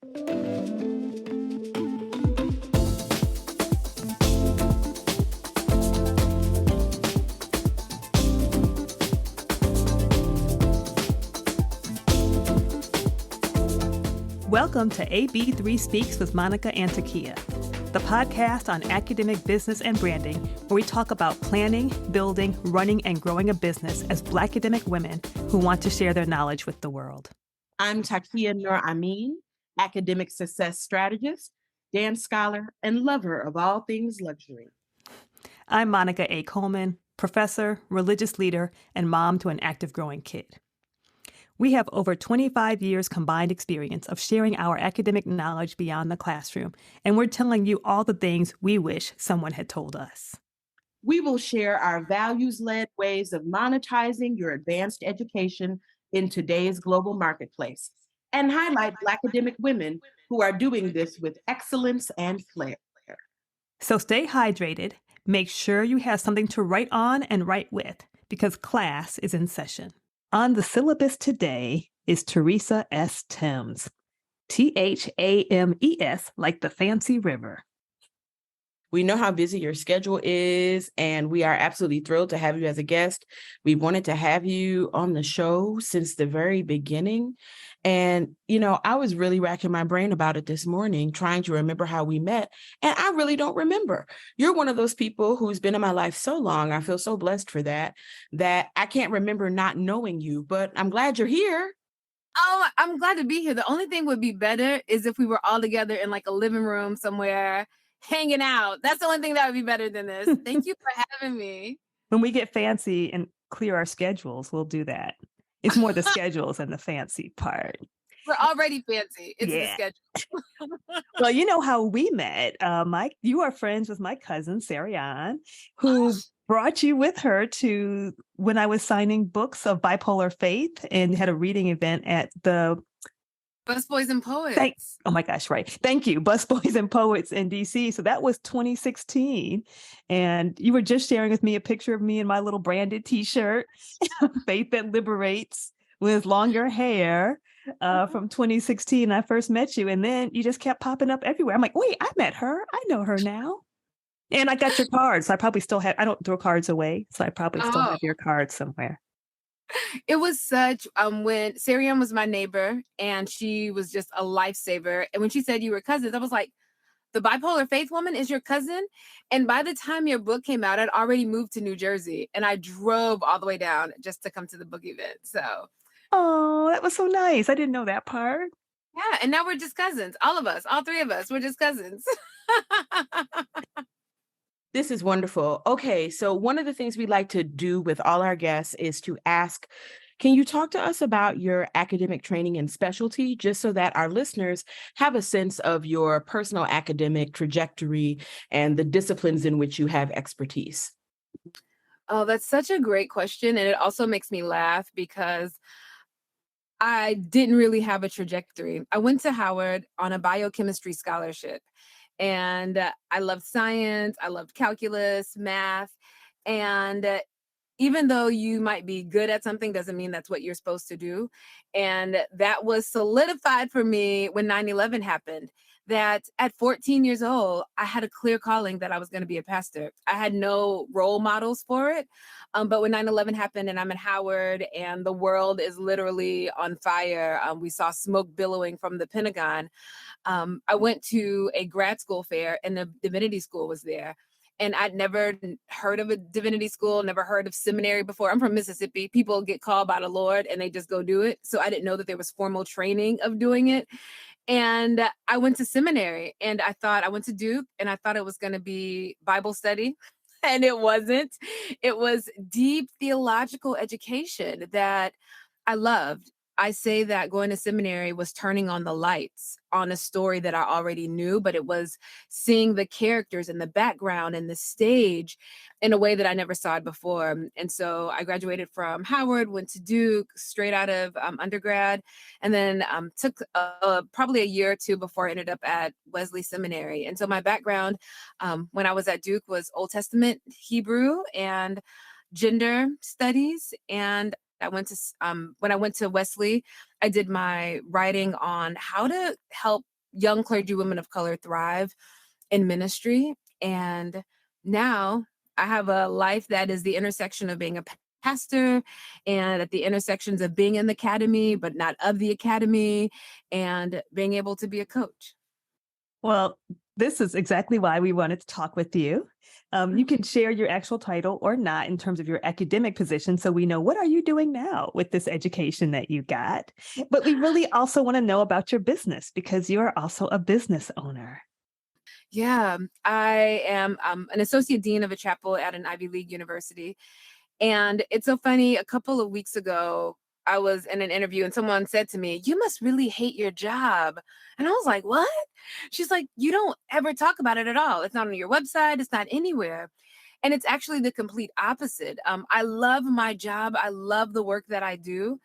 Welcome to AB3 Speaks with Monica and Takiyah, the podcast on academic business and branding, where we talk about planning, building, running, and growing a business as Blackademic women who want to share their knowledge with the world. I'm Takiyah Nur Amin, academic success strategist, dance scholar, and lover of all things luxury. I'm Monica A. Coleman, professor, religious leader, and mom to an active growing kid. We have over 25 years combined experience of sharing our academic knowledge beyond the classroom, and we're telling you all the things we wish someone had told us. We will share our values-led ways of monetizing your advanced education in today's global marketplace and highlight Blackademic women who are doing this with excellence and flair. So stay hydrated, make sure you have something to write on and write with, because class is in session. On the syllabus today is Theresa S. Thames, Thames, like the fancy river. We know how busy your schedule is, and we are absolutely thrilled to have you as a guest. We wanted to have you on the show since the very beginning. And, I was really racking my brain about it this morning, trying to remember how we met. And I really don't remember. You're one of those people who's been in my life so long. I feel so blessed for that I can't remember not knowing you, but I'm glad you're here. Oh, I'm glad to be here. The only thing would be better is if we were all together in like a living room somewhere hanging out. That's the only thing that would be better than this. Thank you for having me. When we get fancy and clear our schedules, we'll do that. It's more the schedules than the fancy part. We're already fancy. It's the schedule. Well, you know how we met. Mike, you are friends with my cousin, Sarah, who brought you with her to when I was signing books of bipolar faith and had a reading event at the Busboys and Poets. Oh my gosh, right. Thank you. Busboys and Poets in DC. So that was 2016. And you were just sharing with me a picture of me in my little branded t-shirt, Faith That Liberates, with longer hair from 2016. I first met you. And then you just kept popping up everywhere. I'm like, wait, I met her. I know her now. And I got your cards. I probably still have, I don't throw cards away. So I probably still have your cards somewhere. It was such, when Sariam was my neighbor and she was just a lifesaver. And when she said you were cousins, I was like, the bipolar faith woman is your cousin? And by the time your book came out, I'd already moved to New Jersey and I drove all the way down just to come to the book event. So. Oh, that was so nice. I didn't know that part. Yeah. And now we're just cousins. All of us, all three of us, we're just cousins. This is wonderful. Okay, so one of the things we like to do with all our guests is to ask, can you talk to us about your academic training and specialty, just so that our listeners have a sense of your personal academic trajectory and the disciplines in which you have expertise? Oh, that's such a great question. And it also makes me laugh because I didn't really have a trajectory. I went to Howard on a biochemistry scholarship. And I loved science, I loved calculus, math. And even though you might be good at something doesn't mean that's what you're supposed to do. And that was solidified for me when 9/11 happened, that at 14 years old, I had a clear calling that I was going to be a pastor. I had no role models for it. But when 9/11 happened and I'm at Howard and the world is literally on fire, we saw smoke billowing from the Pentagon. I went to a grad school fair and the divinity school was there. And I'd never heard of a divinity school, never heard of seminary before. I'm from Mississippi. People get called by the Lord and they just go do it. So I didn't know that there was formal training of doing it. And I went to seminary and I went to Duke and I thought it was going to be Bible study. And it wasn't. It was deep theological education that I loved. I say that going to seminary was turning on the lights on a story that I already knew, but it was seeing the characters and the background and the stage in a way that I never saw it before. And so I graduated from Howard, went to Duke straight out of undergrad, and then took probably a year or two before I ended up at Wesley Seminary. And so my background when I was at Duke was Old Testament Hebrew and gender studies. And when I went to Wesley, I did my writing on how to help young clergy women of color thrive in ministry. And now I have a life that is the intersection of being a pastor and at the intersections of being in the academy, but not of the academy, and being able to be a coach. Well, this is exactly why we wanted to talk with you. You can share your actual title or not in terms of your academic position, so we know what are you doing now with this education that you got. But we really also want to know about your business because you are also a business owner. Yeah, I am an associate dean of a chapel at an Ivy League university. And it's so funny, a couple of weeks ago, I was in an interview and someone said to me, "You must really hate your job." And I was like, "What?" She's like, "You don't ever talk about it at all. It's not on your website, it's not anywhere." And it's actually the complete opposite. I love my job. I love the work that I do.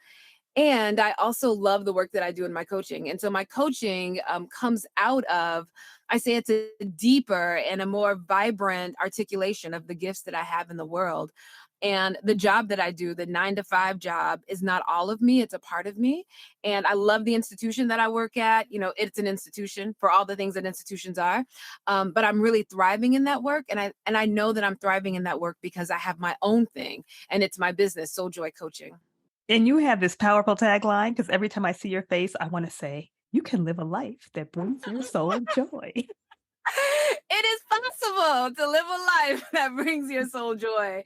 And I also love the work that I do in my coaching. And so my coaching comes out of, I say it's a deeper and a more vibrant articulation of the gifts that I have in the world. And the job that I do, the 9 to 5 job, is not all of me, it's a part of me. And I love the institution that I work at. You know, it's an institution for all the things that institutions are. But I'm really thriving in that work. And I know that I'm thriving in that work because I have my own thing, and it's my business, Soul Joy Coaching. And you have this powerful tagline because every time I see your face, I want to say, you can live a life that brings your soul joy. It is possible to live a life that brings your soul joy.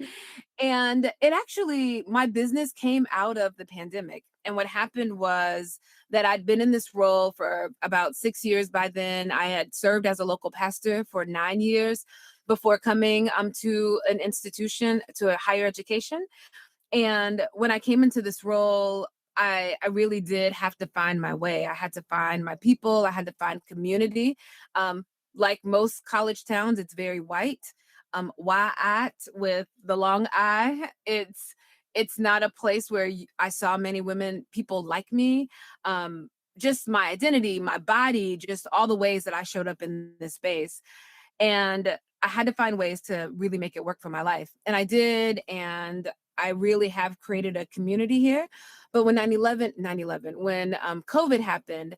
And it actually, my business came out of the pandemic. And what happened was that I'd been in this role for about 6 years by then. I had served as a local pastor for 9 years before coming to an institution, to a higher education. And when I came into this role, I really did have to find my way. I had to find my people. I had to find community. Like most college towns, it's very white. Why with the long I? It's not a place where I saw many women, people like me. Just my identity, my body, just all the ways that I showed up in this space. And I had to find ways to really make it work for my life. And I did. And I really have created a community here. But when 9/11, when COVID happened,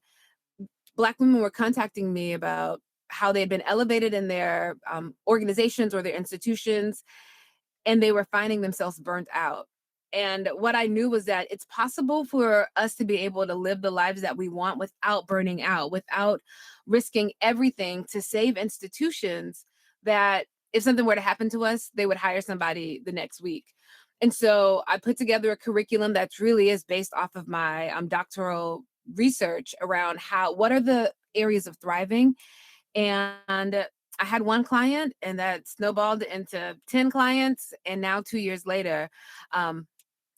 Black women were contacting me about how they had been elevated in their organizations or their institutions, and they were finding themselves burnt out. And what I knew was that it's possible for us to be able to live the lives that we want without burning out, without risking everything to save institutions that if something were to happen to us, they would hire somebody the next week. And so I put together a curriculum that really is based off of my doctoral research around what are the areas of thriving. And I had one client and that snowballed into 10 clients. And now 2 years later,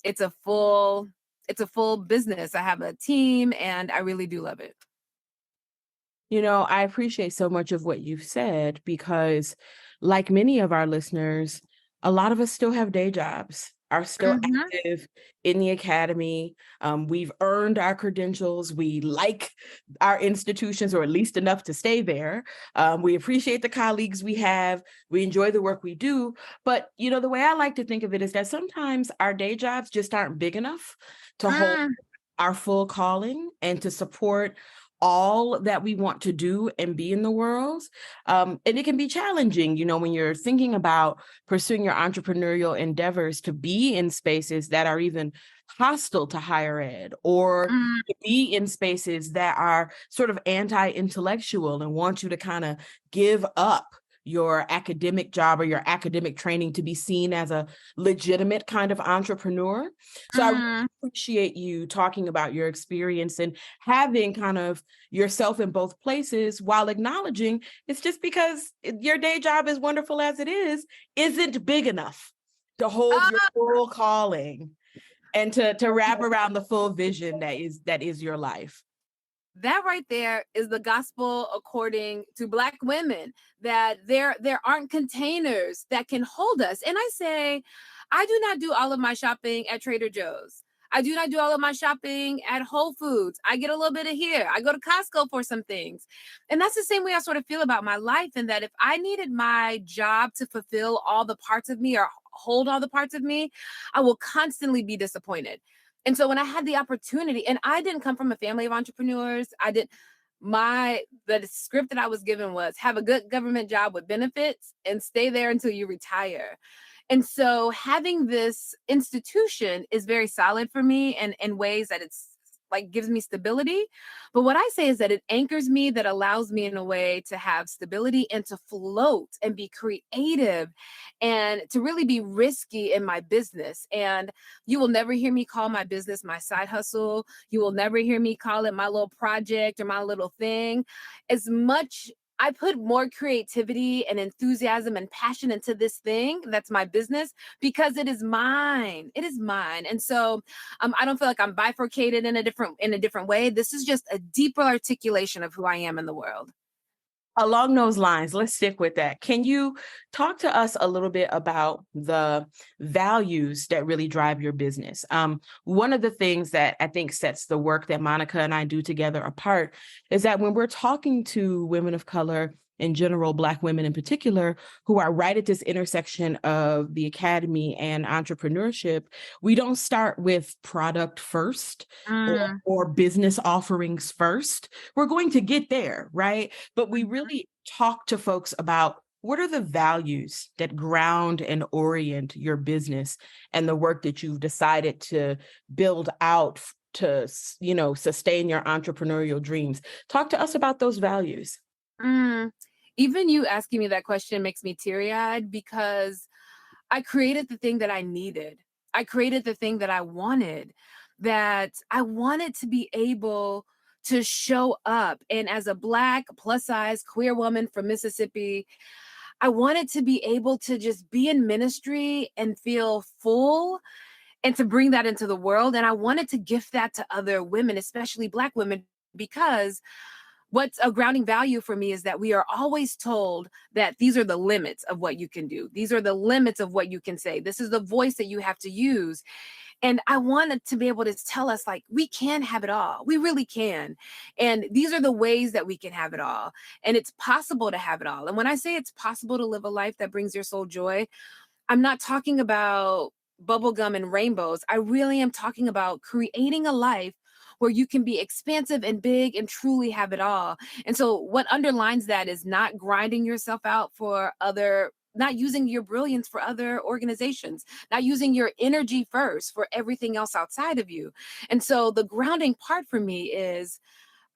it's a full business. I have a team and I really do love it. You know, I appreciate so much of what you've said because, like many of our listeners, a lot of us still have day jobs, are still active in the academy. We've earned our credentials. We like our institutions, or at least enough to stay there. We appreciate the colleagues we have. We enjoy the work we do. But, you know, the way I like to think of it is that sometimes our day jobs just aren't big enough to hold our full calling and to support all that we want to do and be in the world. And it can be challenging, you know, when you're thinking about pursuing your entrepreneurial endeavors to be in spaces that are even hostile to higher ed, or to be in spaces that are sort of anti-intellectual and want you to kind of give up your academic job or your academic training to be seen as a legitimate kind of entrepreneur. So I really appreciate you talking about your experience and having kind of yourself in both places while acknowledging it's just because your day job, as wonderful as it is, isn't big enough to hold your full calling and to wrap around the full vision that is your life. That right there is the gospel according to Black women, that there aren't containers that can hold us. And I say, I do not do all of my shopping at Trader Joe's. I do not do all of my shopping at Whole Foods. I get a little bit of here. I go to Costco for some things. And that's the same way I sort of feel about my life, in that if I needed my job to fulfill all the parts of me or hold all the parts of me, I will constantly be disappointed. And so when I had the opportunity, and I didn't come from a family of entrepreneurs, the script that I was given was have a good government job with benefits and stay there until you retire. And so having this institution is very solid for me and in ways that it's like gives me stability. But what I say is that it anchors me, that allows me in a way to have stability and to float and be creative and to really be risky in my business. And you will never hear me call my business my side hustle. You will never hear me call it my little project or my little thing. As much I put more creativity and enthusiasm and passion into this thing that's my business because it is mine. It is mine. And so I don't feel like I'm bifurcated in a different way. This is just a deeper articulation of who I am in the world. Along those lines, let's stick with that. Can you talk to us a little bit about the values that really drive your business? One of the things that I think sets the work that Monica and I do together apart is that when we're talking to women of color in general, Black women in particular, who are right at this intersection of the academy and entrepreneurship, we don't start with product first or business offerings first. We're going to get there, right? But we really talk to folks about what are the values that ground and orient your business and the work that you've decided to build out to, sustain your entrepreneurial dreams. Talk to us about those values. Even you asking me that question makes me teary-eyed because I created the thing that I needed. I created the thing that I wanted to be able to show up. And as a Black plus size queer woman from Mississippi, I wanted to be able to just be in ministry and feel full and to bring that into the world. And I wanted to gift that to other women, especially Black women, because what's a grounding value for me is that we are always told that these are the limits of what you can do. These are the limits of what you can say. This is the voice that you have to use. And I wanted to be able to tell us, like, we can have it all. We really can. And these are the ways that we can have it all. And it's possible to have it all. And when I say it's possible to live a life that brings your soul joy, I'm not talking about bubblegum and rainbows. I really am talking about creating a life where you can be expansive and big and truly have it all. And so what underlines that is not grinding yourself out for not using your brilliance for other organizations, not using your energy first for everything else outside of you. And so the grounding part for me is,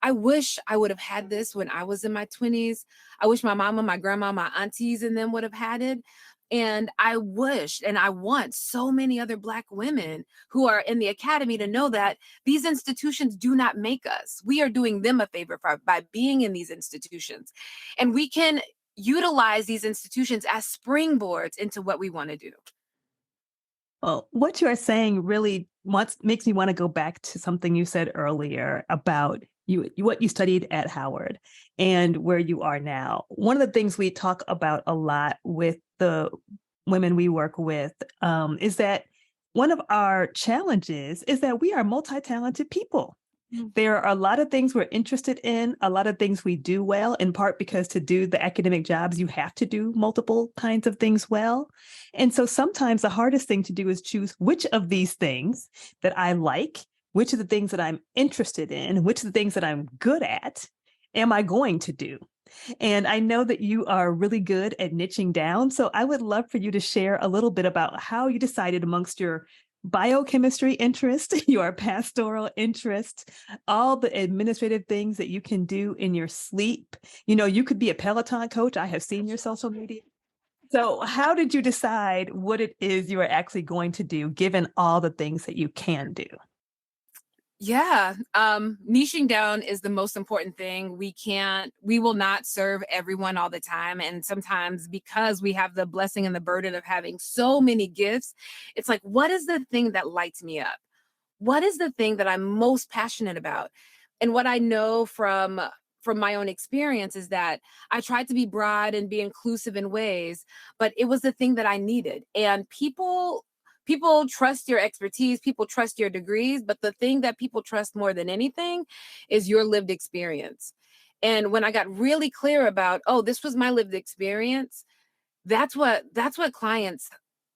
I wish I would have had this when I was in my 20s. I wish my mama, my grandma, my aunties and them would have had it. And I wish, and I want so many other Black women who are in the academy to know that these institutions do not make us. We are doing them a favor by being in these institutions. And we can utilize these institutions as springboards into what we want to do. Well, what you are saying really makes me want to go back to something you said earlier about what you studied at Howard and where you are now. One of the things we talk about a lot with the women we work with is that one of our challenges is that we are multi-talented people. There are a lot of things we're interested in, a lot of things we do well, in part because to do the academic jobs, you have to do multiple kinds of things well. And so sometimes the hardest thing to do is choose which of these things that I like, which of the things that I'm interested in, which of the things that I'm good at, am I going to do? And I know that you are really good at niching down. So I would love for you to share a little bit about how you decided amongst your biochemistry interest, your pastoral interest, all the administrative things that you can do in your sleep. You could be a Peloton coach. I have seen your social media. So how did you decide what it is you are actually going to do, given all the things that you can do? Yeah, niching down is the most important thing. We will not serve everyone all the time. And sometimes because we have the blessing and the burden of having so many gifts, it's like, what is the thing that lights me up? What is the thing that I'm most passionate about? And what I know from my own experience is that I tried to be broad and be inclusive in ways, but it was the thing that I needed. And people trust your expertise, people trust your degrees, but the thing that people trust more than anything is your lived experience. And when I got really clear about, oh, this was my lived experience, that's what clients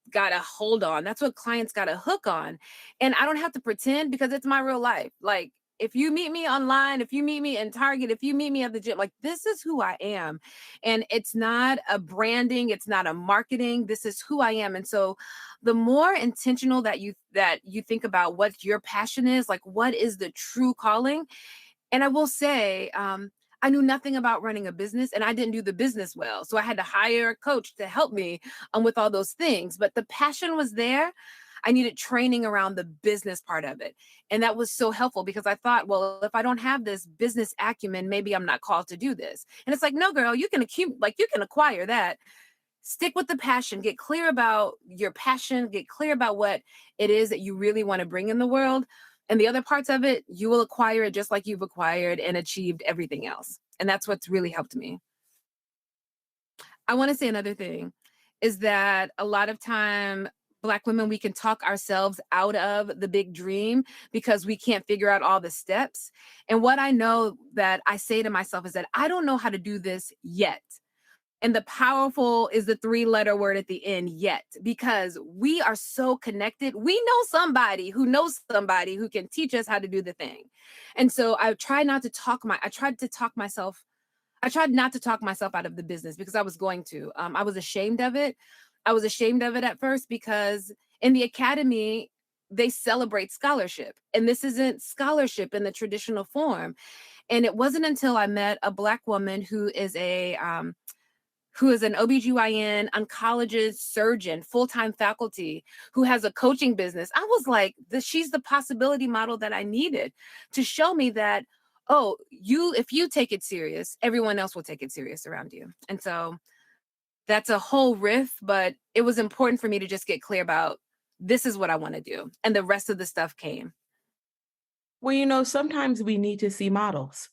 got a hold on. That's what clients got a hook on. And I don't have to pretend because it's my real life. Like, if you meet me online, if you meet me in Target, if you meet me at the gym, like this is who I am. And it's not a branding, it's not a marketing. This is who I am. And so the more intentional that you think about what your passion is, like what is the true calling. And I will say, I knew nothing about running a business and I didn't do the business well. So I had to hire a coach to help me with all those things. But the passion was there. I needed training around the business part of it. And that was so helpful because I thought, well, if I don't have this business acumen, maybe I'm not called to do this. And it's like, no, girl, you can you can acquire that. Stick with the passion, get clear about your passion, get clear about what it is that you really want to bring in the world. And the other parts of it, you will acquire it just like you've acquired and achieved everything else. And that's what's really helped me. I want to say another thing is that a lot of time, Black women, we can talk ourselves out of the big dream because we can't figure out all the steps. And what I know that I say to myself is that I don't know how to do this yet. And the powerful is the 3-letter word at the end, yet, because we are so connected. We know somebody who knows somebody who can teach us how to do the thing. And so I tried not to talk myself out of the business because I was going to. I was ashamed of it. I was ashamed of it at first because in the academy, they celebrate scholarship. And this isn't scholarship in the traditional form. And it wasn't until I met a Black woman who is an OBGYN, oncologist, surgeon, full-time faculty, who has a coaching business. I was like, she's the possibility model that I needed to show me that, oh, if you take it serious, everyone else will take it serious around you. And so that's a whole riff, but it was important for me to just get clear about this is what I want to do. And the rest of the stuff came. Well, sometimes we need to see models.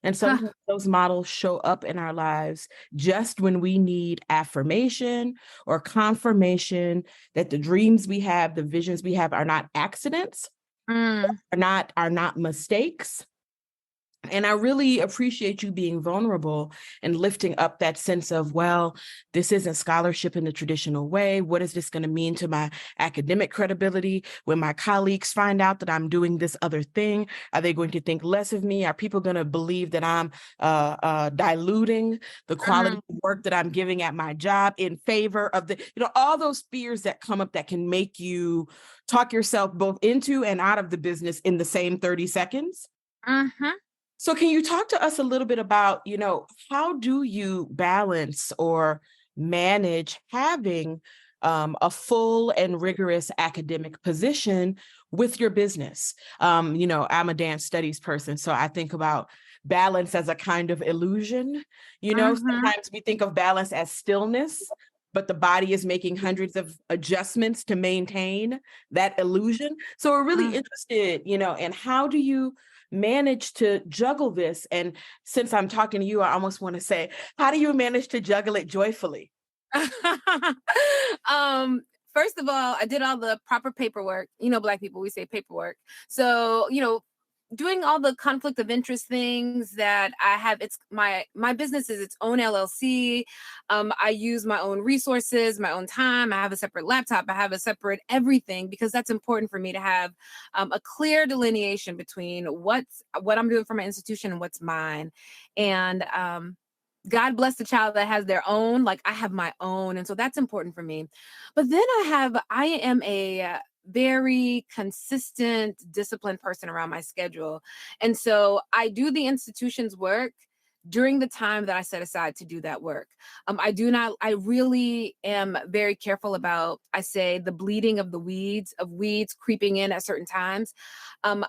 And sometimes those models show up in our lives just when we need affirmation or confirmation that the dreams we have, the visions we have are not accidents, are not mistakes. And I really appreciate you being vulnerable and lifting up that sense of, well, this isn't scholarship in the traditional way. What is this going to mean to my academic credibility? When my colleagues find out that I'm doing this other thing, are they going to think less of me? Are people going to believe that I'm diluting the quality of work that I'm giving at my job in favor of all those fears that come up that can make you talk yourself both into and out of the business in the same 30 seconds? So can you talk to us a little bit about, how do you balance or manage having a full and rigorous academic position with your business? I'm a dance studies person, so I think about balance as a kind of illusion. Sometimes we think of balance as stillness, but the body is making hundreds of adjustments to maintain that illusion. So we're really interested, in how do you manage to juggle this? And since I'm talking to you, I almost want to say, how do you manage to juggle it joyfully? First of all, I did all the proper paperwork. Black people, we say paperwork. So, doing all the conflict of interest things that I have, it's my business is its own LLC. I use my own resources, my own time. I have a separate laptop. I have a separate everything because that's important for me to have a clear delineation between what I'm doing for my institution and what's mine. And God bless the child that has their own. Like I have my own, and so that's important for me. But then I am a very consistent, disciplined person around my schedule. And so I do the institution's work during the time that I set aside to do that work. I really am very careful about, I say, the bleeding of weeds creeping in at certain times.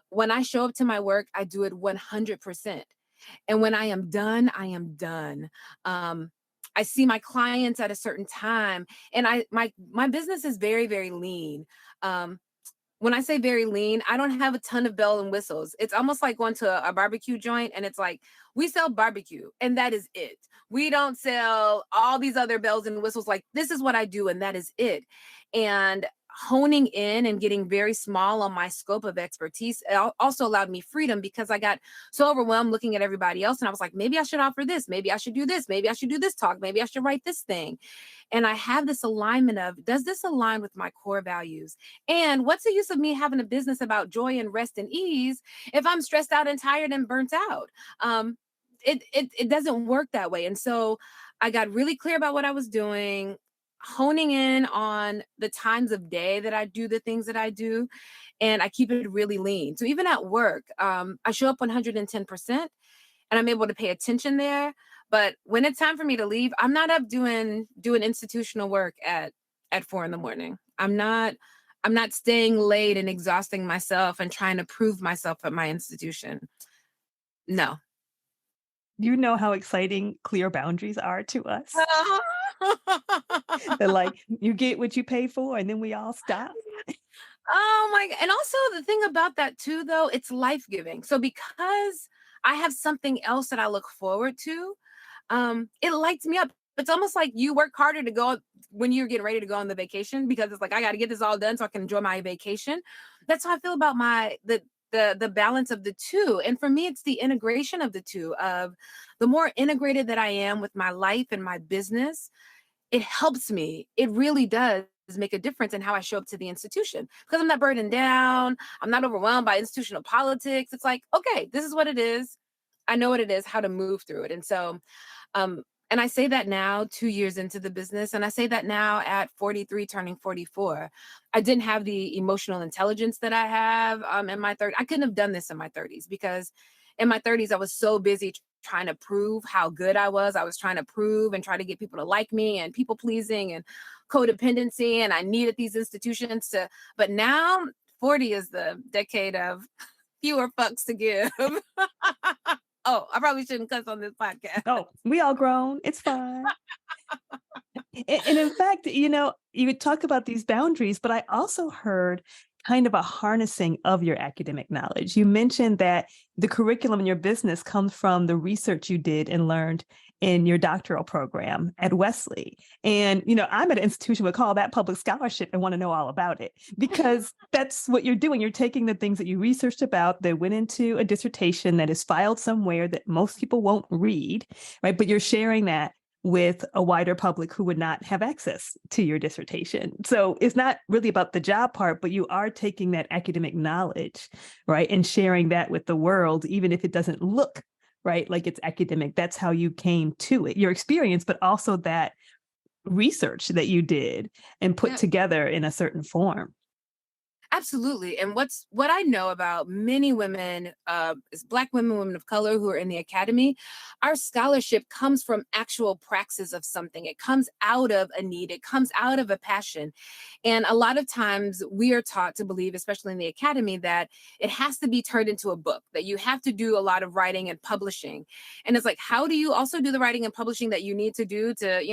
When I show up to my work, I do it 100%. And when I am done, I am done. I see my clients at a certain time, and my business is very, very lean. When I say very lean, I don't have a ton of bells and whistles. It's almost like going to a barbecue joint, and it's like we sell barbecue, and that is it. We don't sell all these other bells and whistles. Like this is what I do, and that is it. And honing in and getting very small on my scope of expertise also allowed me freedom, because I got so overwhelmed looking at everybody else. And I was like, maybe I should offer this. Maybe I should do this. Maybe I should do this talk. Maybe I should write this thing. And I have this alignment of, does this align with my core values? And what's the use of me having a business about joy and rest and ease if I'm stressed out and tired and burnt out? It doesn't work that way. And so I got really clear about what I was doing, honing in on the times of day that I do the things that I do, and I keep it really lean. So even at work, I show up 110%, and I'm able to pay attention there. But when it's time for me to leave, I'm not up doing institutional work at 4 a.m. I'm not staying late and exhausting myself and trying to prove myself at my institution. No. You know how exciting clear boundaries are to us. They're like, you get what you pay for, and then we all stop. Oh my God. And also the thing about that too, though, it's life-giving. So because I have something else that I look forward to, it lights me up. It's almost like you work harder to go when you're getting ready to go on the vacation, because it's like, I got to get this all done so I can enjoy my vacation. That's how I feel about the balance of the two. And for me, it's the integration of the two. Of the more integrated that I am with my life and my business, it helps me. It really does make a difference in how I show up to the institution, because I'm not burdened down. I'm not overwhelmed by institutional politics. It's like, okay, this is what it is. I know what it is, how to move through it. And so, and I say that now 2 years into the business, and I say that now at 43, turning 44. I didn't have the emotional intelligence that I have in my 30s. I couldn't have done this in my 30s, because in my 30s, I was so busy trying to prove how good I was. I was trying to prove and try to get people to like me, and people pleasing and codependency. And I needed these institutions to, but now 40 is the decade of fewer fucks to give. Oh, I probably shouldn't cuss on this podcast. Oh, we all grown. It's fine. And in fact, you would talk about these boundaries, but I also heard kind of a harnessing of your academic knowledge. You mentioned that the curriculum in your business comes from the research you did and learned in your doctoral program at Wesley. And, I'm at an institution, would call that public scholarship, and want to know all about it, because that's what you're doing. You're taking the things that you researched about that went into a dissertation that is filed somewhere that most people won't read, right? But you're sharing that with a wider public who would not have access to your dissertation. So it's not really about the job part, but you are taking that academic knowledge, right, and sharing that with the world, even if it doesn't look right like it's academic. That's how you came to it, your experience, but also that research that you did and put together in a certain form. Absolutely. And what I know about many women, is Black women, women of color who are in the academy, our scholarship comes from actual praxis of something. It comes out of a need. It comes out of a passion. And a lot of times we are taught to believe, especially in the academy, that it has to be turned into a book, that you have to do a lot of writing and publishing. And it's like, how do you also do the writing and publishing that you need to do to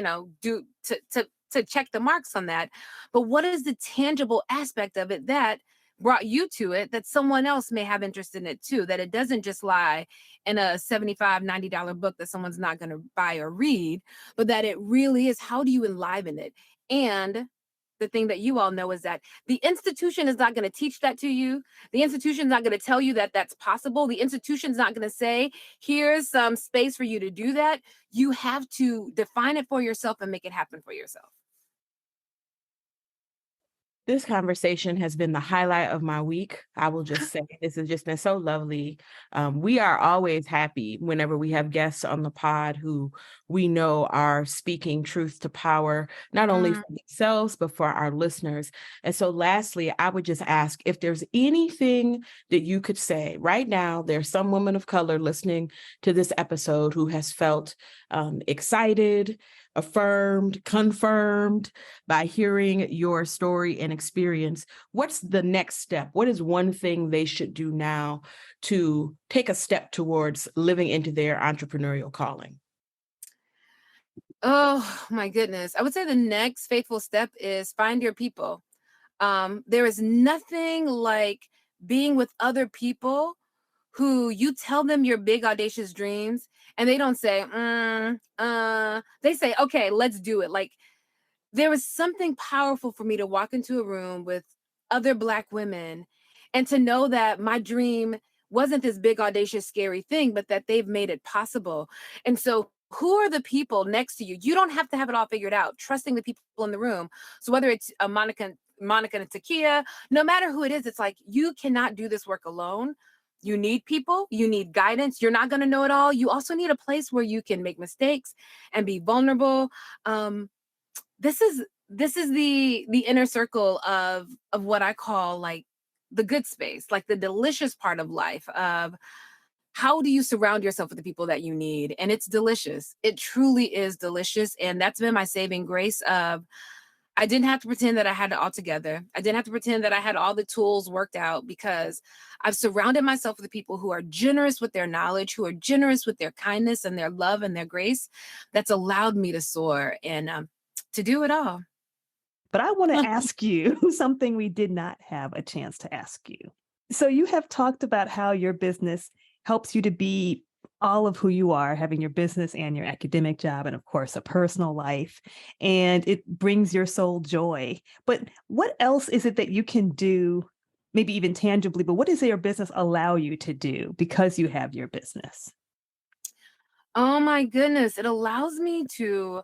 check the marks on that? But what is the tangible aspect of it that brought you to it, that someone else may have interest in it too, that it doesn't just lie in a $75, $90 book that someone's not going to buy or read, but that it really is, how do you enliven it? And the thing that you all know is that the institution is not going to teach that to you. The institution is not going to tell you that that's possible. The institution is not going to say, here's some space for you to do that. You have to define it for yourself and make it happen for yourself. This conversation has been the highlight of my week. I will just say this has just been so lovely. We are always happy whenever we have guests on the pod who we know are speaking truth to power, not only for themselves, but for our listeners. And so lastly, I would just ask if there's anything that you could say right now. There's some woman of color listening to this episode who has felt excited, affirmed, confirmed by hearing your story and experience. What's the next step? What is one thing they should do now to take a step towards living into their entrepreneurial calling? Oh my goodness. I would say the next faithful step is find your people. There is nothing like being with other people who you tell them your big audacious dreams and they don't say, they say, okay, let's do it. Like, there was something powerful for me to walk into a room with other Black women and to know that my dream wasn't this big, audacious, scary thing, but that they've made it possible. And so, who are the people next to you? You don't have to have it all figured out. Trusting the people in the room. So whether it's Monica and Takiyah, no matter who it is, it's like you cannot do this work alone. You need people, you need guidance. You're not going to know it all. You also need a place where you can make mistakes and be vulnerable. Um, this is the inner circle of what I call like the good space, like the delicious part of life of how do you surround yourself with the people that you need? And it's delicious. It truly is delicious. And that's been my saving grace of I didn't have to pretend that I had it all together. I didn't have to pretend that I had all the tools worked out because I've surrounded myself with people who are generous with their knowledge, who are generous with their kindness and their love and their grace. That's allowed me to soar and to do it all. But I want to ask you something we did not have a chance to ask you. So you have talked about how your business helps you to be all of who you are, having your business and your academic job, and of course, a personal life, and it brings your soul joy. But what else is it that you can do, maybe even tangibly, but what does your business allow you to do because you have your business? Oh my goodness. It allows me to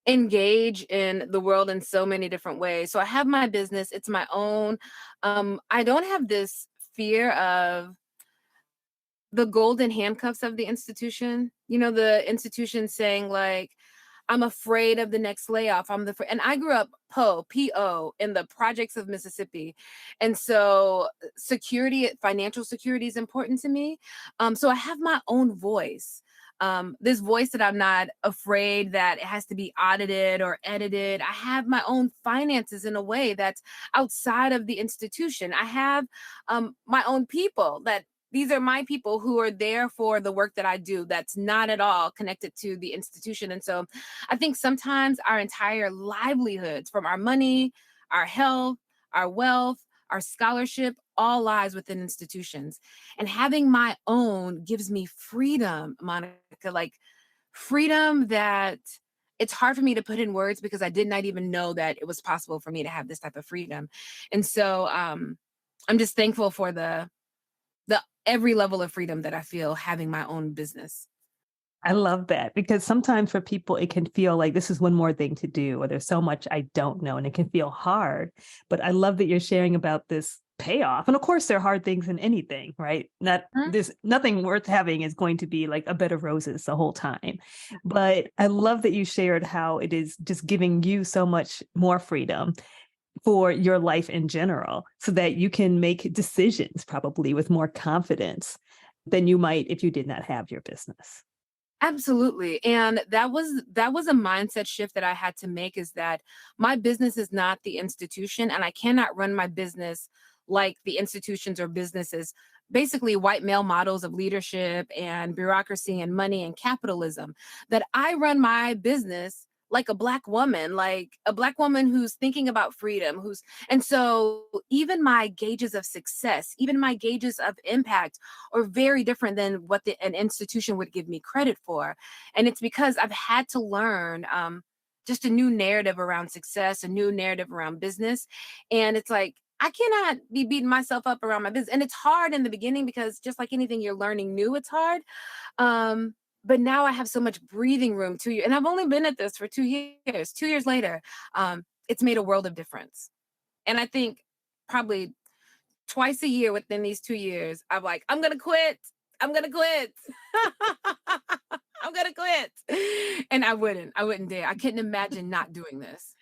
engage in the world in so many different ways. So I have my business, it's my own. I don't have this fear of the golden handcuffs of the institution. You know, the institution saying like, I'm afraid of the next layoff. And I grew up PO, in the projects of Mississippi. And so security, financial security is important to me. So I have my own voice. This voice that I'm not afraid that it has to be audited or edited. I have my own finances in a way that's outside of the institution. I have my own people that these are my people who are there for the work that I do that's not at all connected to the institution. And so I think sometimes our entire livelihoods, from our money, our health, our wealth, our scholarship, all lies within institutions. And having my own gives me freedom, Monica, like freedom that it's hard for me to put in words because I did not even know that it was possible for me to have this type of freedom. And so I'm just thankful for the every level of freedom that I feel having my own business. I love that because sometimes for people, it can feel like this is one more thing to do, or there's so much I don't know, and it can feel hard. But I love that you're sharing about this payoff. And of course, there are hard things in anything, right? There's nothing worth having is going to be like a bed of roses the whole time. But I love that you shared how it is just giving you so much more freedom for your life in general, so that you can make decisions probably with more confidence than you might if you did not have your business. Absolutely. And that was a mindset shift that I had to make, is that my business is not the institution and I cannot run my business like the institutions or businesses, basically white male models of leadership and bureaucracy and money and capitalism. That I run my business like a black woman who's thinking about freedom, and so even my gauges of success, even my gauges of impact are very different than what an institution would give me credit for. And it's because I've had to learn just a new narrative around success, a new narrative around business. And it's like, I cannot be beating myself up around my business. And it's hard in the beginning because just like anything you're learning new, it's hard. Um, but now I have so much breathing room to you. And I've only been at this for 2 years. 2 years later, it's made a world of difference. And I think probably twice a year within these 2 years, I'm like, I'm going to quit. I'm going to quit. I'm going to quit. And I wouldn't dare. I couldn't imagine not doing this.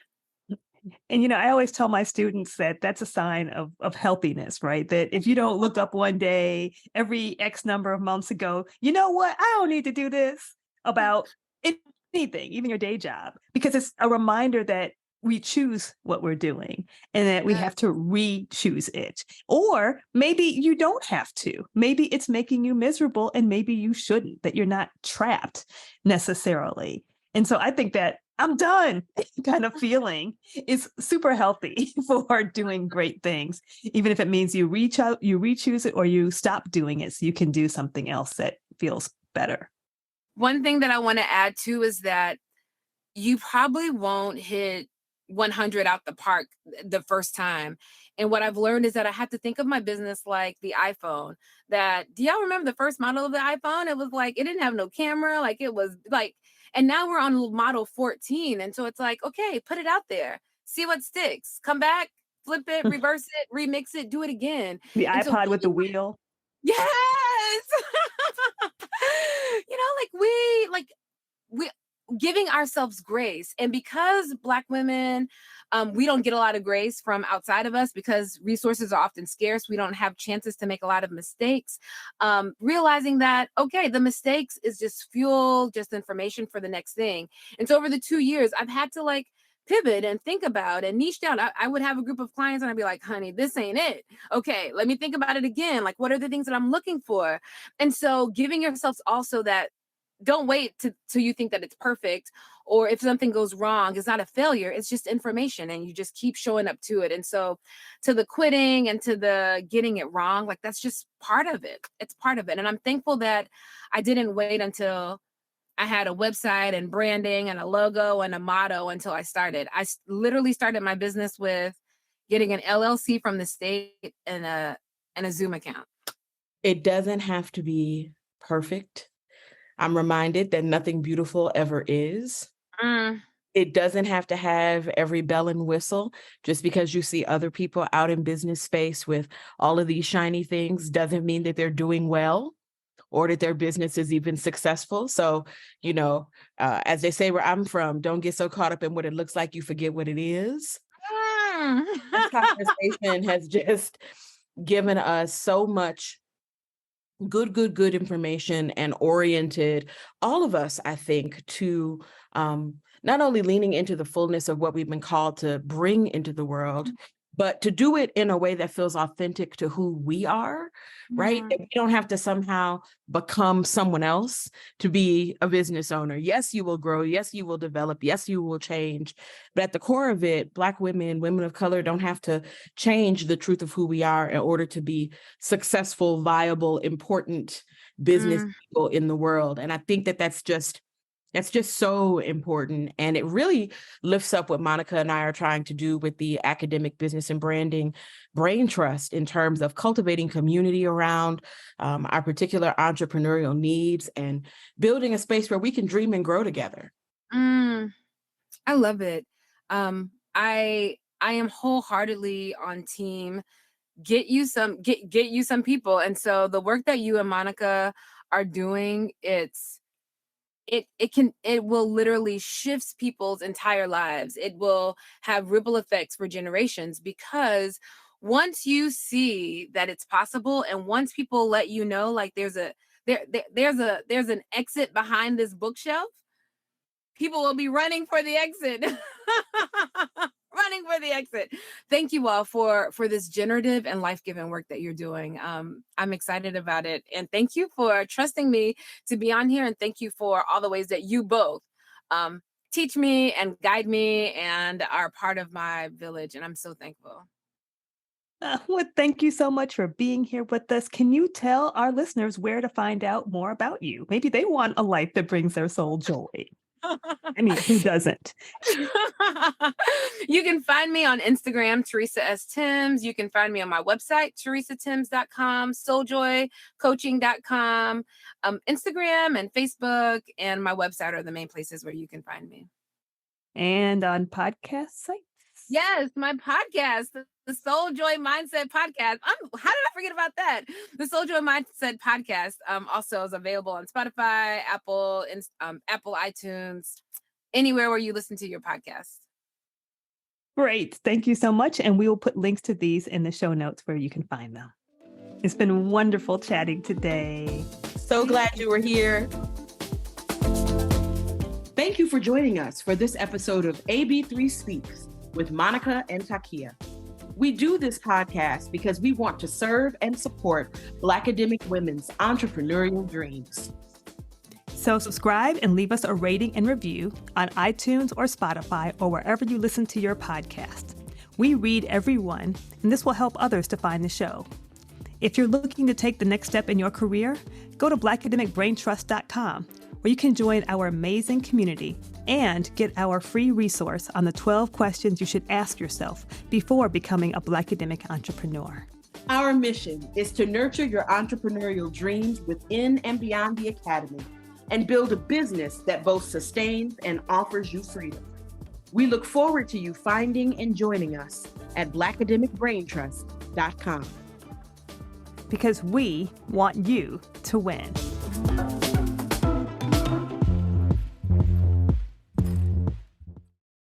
And, I always tell my students that that's a sign of healthiness, right? That if you don't look up one day, every X number of months ago, you know what? I don't need to do this about anything, even your day job, because it's a reminder that we choose what we're doing and that we have to re-choose it. Or maybe you don't have to. Maybe it's making you miserable and maybe you shouldn't, that you're not trapped necessarily. And so I think that I'm done kind of feeling is super healthy for doing great things, even if it means you reach out, you re-choose it, or you stop doing it so you can do something else that feels better. One thing that I want to add too is that you probably won't hit 100 out the park the first time. And what I've learned is that I have to think of my business like the iPhone. Do y'all remember the first model of the iPhone? It was like, it didn't have no camera. Like it was like, and now we're on model 14. And so it's like, okay, put it out there, see what sticks, come back, flip it, reverse it, remix it, do it again. The And so iPod with the wheel. yes. We giving ourselves grace. And because Black women, we don't get a lot of grace from outside of us because resources are often scarce. We don't have chances to make a lot of mistakes. Realizing that, okay, the mistakes is just fuel, just information for the next thing. And so over the 2 years, I've had to like pivot and think about and niche down. I would have a group of clients and I'd be like, honey, this ain't it. Okay, let me think about it again. Like, what are the things that I'm looking for? And so giving yourselves also that, don't wait till you think that it's perfect, or if something goes wrong, it's not a failure, it's just information, and you just keep showing up to it. And so to the quitting and to the getting it wrong, like that's just part of it. It's part of it. And I'm thankful that I didn't wait until I had a website and branding and a logo and a motto until I started. Literally started my business with getting an LLC from the state and a Zoom account. It doesn't have to be perfect. I'm reminded that nothing beautiful ever is. It doesn't have to have every bell and whistle. Just because you see other people out in business space with all of these shiny things doesn't mean that they're doing well or that their business is even successful. So, as they say where I'm from, don't get so caught up in what it looks like, you forget what it is. This conversation has just given us so much good information and oriented all of us, I think, to not only leaning into the fullness of what we've been called to bring into the world, but to do it in a way that feels authentic to who we are, right? That we don't have to somehow become someone else to be a business owner. Yes, you will grow. Yes, you will develop. Yes, you will change. But at the core of it, Black women, women of color don't have to change the truth of who we are in order to be successful, viable, important business people in the world. And I think that that's just so important. And it really lifts up what Monica and I are trying to do with the academic business and branding brain trust in terms of cultivating community around our particular entrepreneurial needs and building a space where we can dream and grow together. I love it. I am wholeheartedly on team. Get you some people. And so the work that you and Monica are doing, it will literally shift people's entire lives. It will have ripple effects for generations, because once you see that it's possible, and once people let you know, like there's an exit behind this bookshelf, people will be running for the exit. Running for the exit. Thank you all for this generative and life-giving work that you're doing. I'm excited about it. And thank you for trusting me to be on here. And thank you for all the ways that you both teach me and guide me and are part of my village. And I'm so thankful. Well, thank you so much for being here with us. Can you tell our listeners where to find out more about you? Maybe they want a life that brings their soul joy. I mean, who doesn't? You can find me on Instagram, Theresa S. Thames. You can find me on my website, theresathames.com, souljoycoaching.com. Instagram and Facebook and my website are the main places where you can find me. And on podcast sites? Yes, my podcast, the Soul Joy Mindset Podcast. How did I forget about that? The Soul Joy Mindset Podcast also is available on Spotify, Apple, iTunes, anywhere where you listen to your podcast. Great. Thank you so much. And we will put links to these in the show notes where you can find them. It's been wonderful chatting today. So glad you were here. Thank you for joining us for this episode of AB3 Speaks with Monica and Takiyah. We do this podcast because we want to serve and support Blackademic women's entrepreneurial dreams. So subscribe and leave us a rating and review on iTunes or Spotify or wherever you listen to your podcast. We read every one, and this will help others to find the show. If you're looking to take the next step in your career, go to blackademicbraintrust.com, where you can join our amazing community and get our free resource on the 12 questions you should ask yourself before becoming a Blackademic entrepreneur. Our mission is to nurture your entrepreneurial dreams within and beyond the Academy and build a business that both sustains and offers you freedom. We look forward to you finding and joining us at blackademicbraintrust.com. Because we want you to win.